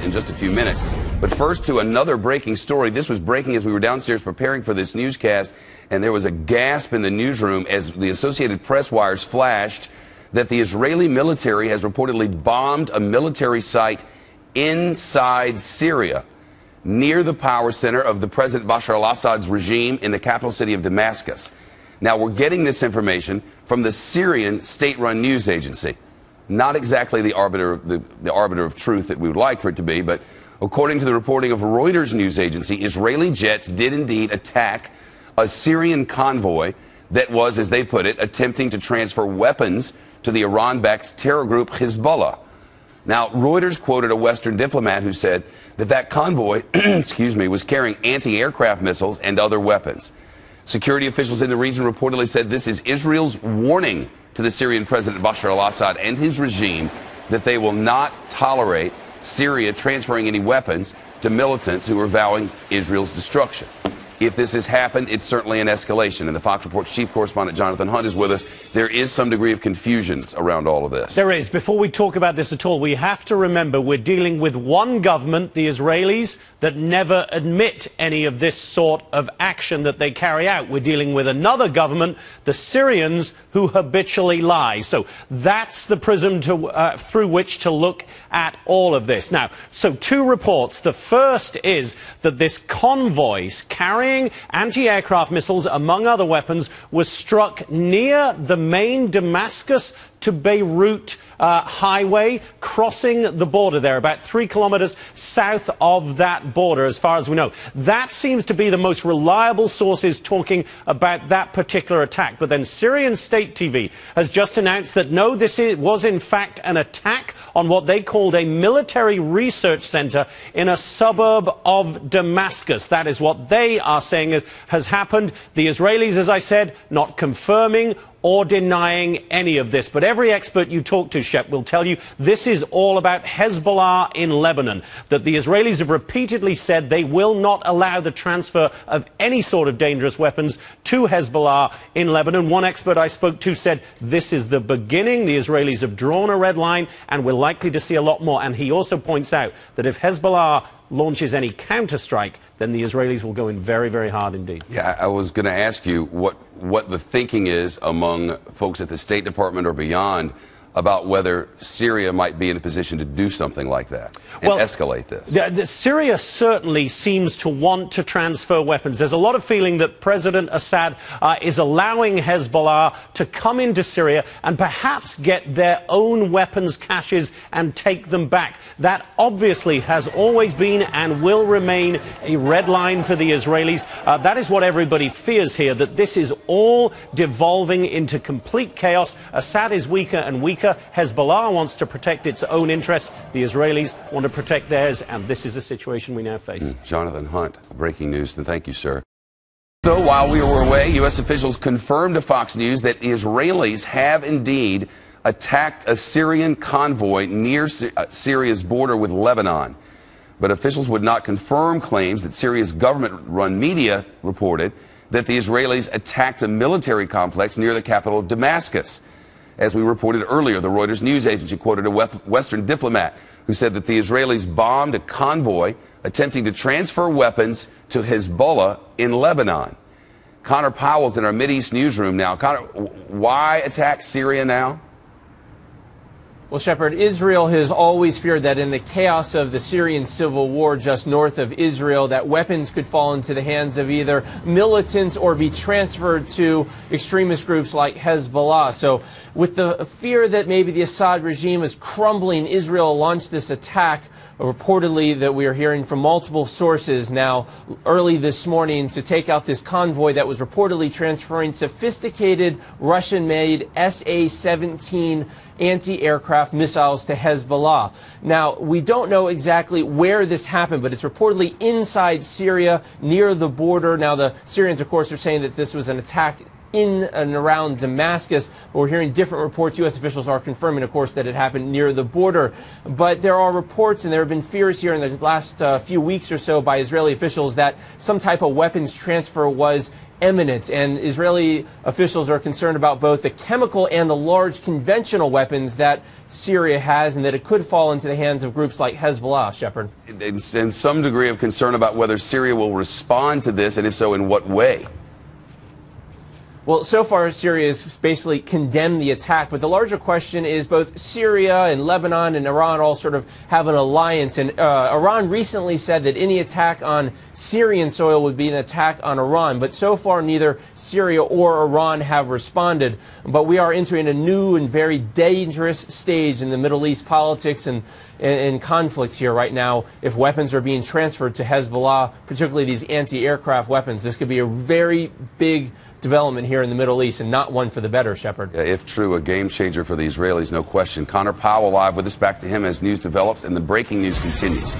in just a few minutes. But first to another breaking story. This was breaking as we were downstairs preparing for this newscast, and there was a gasp in the newsroom as the Associated Press wires flashed that the Israeli military has reportedly bombed a military site inside Syria, near the power center of the President Bashar al-Assad's regime in the capital city of Damascus. Now, we're getting this information from the Syrian state-run news agency. Not exactly the arbiter of truth that we would like for it to be, but according to the reporting of Reuters news agency, Israeli jets did indeed attack a Syrian convoy that was, as they put it, attempting to transfer weapons to the Iran-backed terror group Hezbollah. Now, Reuters quoted a Western diplomat who said that that convoy, was carrying anti-aircraft missiles and other weapons. Security officials in the region reportedly said this is Israel's warning to the Syrian President Bashar al-Assad and his regime that they will not tolerate Syria transferring any weapons to militants who are vowing Israel's destruction. If this has happened, it's certainly an escalation. And the Fox Report's chief correspondent, Jonathan Hunt, is with us. There is some degree of confusion around all of this. There is. Before we talk about this at all, we have to remember we're dealing with one government, the Israelis, that never admit any of this sort of action that they carry out. We're dealing with another government, the Syrians, who habitually lie. So that's the prism through which to look at all of this. Now, so two reports. The first is that this convoy carrying anti-aircraft missiles, among other weapons, was struck near the main Damascus to Beirut highway, crossing the border there, about 3 kilometers south of that border, as far as we know. That seems to be the most reliable sources talking about that particular attack. But then Syrian state TV has just announced that no, was in fact an attack on what they called a military research center in a suburb of Damascus. That is what they are saying has happened. The Israelis, as I said, not confirming or denying any of this. But every expert you talk to, Shep, will tell you this is all about Hezbollah in Lebanon, that the Israelis have repeatedly said they will not allow the transfer of any sort of dangerous weapons to Hezbollah in Lebanon. One expert I spoke to said this is the beginning. The Israelis have drawn a red line and we're likely to see a lot more. And he also points out that if Hezbollah launches any counterstrike, then the Israelis will go in very, very hard indeed. Yeah, I was going to ask you what the thinking is among folks at the State Department or beyond about whether Syria might be in a position to do something like that and escalate this. Syria certainly seems to want to transfer weapons. There's a lot of feeling that President Assad is allowing Hezbollah to come into Syria and perhaps get their own weapons caches and take them back. That obviously has always been and will remain a red line for the Israelis. That is what everybody fears here, that this is all devolving into complete chaos. Assad is weaker and weaker. Hezbollah wants to protect its own interests. The Israelis want to protect theirs, and this is the situation we now face. Jonathan Hunt, breaking news, and thank you, sir. So while we were away, U.S. officials confirmed to Fox News that Israelis have indeed attacked a Syrian convoy near Syria's border with Lebanon. But officials would not confirm claims that Syria's government-run media reported that the Israelis attacked a military complex near the capital of Damascus. As we reported earlier, the Reuters news agency quoted a Western diplomat who said that the Israelis bombed a convoy attempting to transfer weapons to Hezbollah in Lebanon. Connor Powell's in our Mideast newsroom now. Connor, why attack Syria now? Well, Shepard, Israel has always feared that in the chaos of the Syrian civil war just north of Israel, that weapons could fall into the hands of either militants or be transferred to extremist groups like Hezbollah. So with the fear that maybe the Assad regime is crumbling, Israel launched this attack, reportedly that we are hearing from multiple sources now early this morning, to take out this convoy that was reportedly transferring sophisticated Russian-made SA-17 anti-aircraft missiles to Hezbollah. Now, we don't know exactly where this happened, but it's reportedly inside Syria, near the border. Now, the Syrians, of course, are saying that this was an attack in and around Damascus. But we're hearing different reports. U.S. officials are confirming, of course, that it happened near the border. But there are reports, and there have been fears here in the last few weeks or so by Israeli officials that some type of weapons transfer was imminent, and Israeli officials are concerned about both the chemical and the large conventional weapons that Syria has, and that it could fall into the hands of groups like Hezbollah. Shepard. And some degree of concern about whether Syria will respond to this, and if so, in what way? Well, so far, Syria has basically condemned the attack, but the larger question is both Syria and Lebanon and Iran all sort of have an alliance, and Iran recently said that any attack on Syrian soil would be an attack on Iran, but so far neither Syria or Iran have responded. But we are entering a new and very dangerous stage in the Middle East politics and conflict here right now. If weapons are being transferred to Hezbollah, particularly these anti-aircraft weapons, this could be a very big development here in the Middle East, and not one for the better, Shepard. Yeah, if true, a game changer for the Israelis, no question. Connor Powell live with us. Back to him as news develops and the breaking news continues.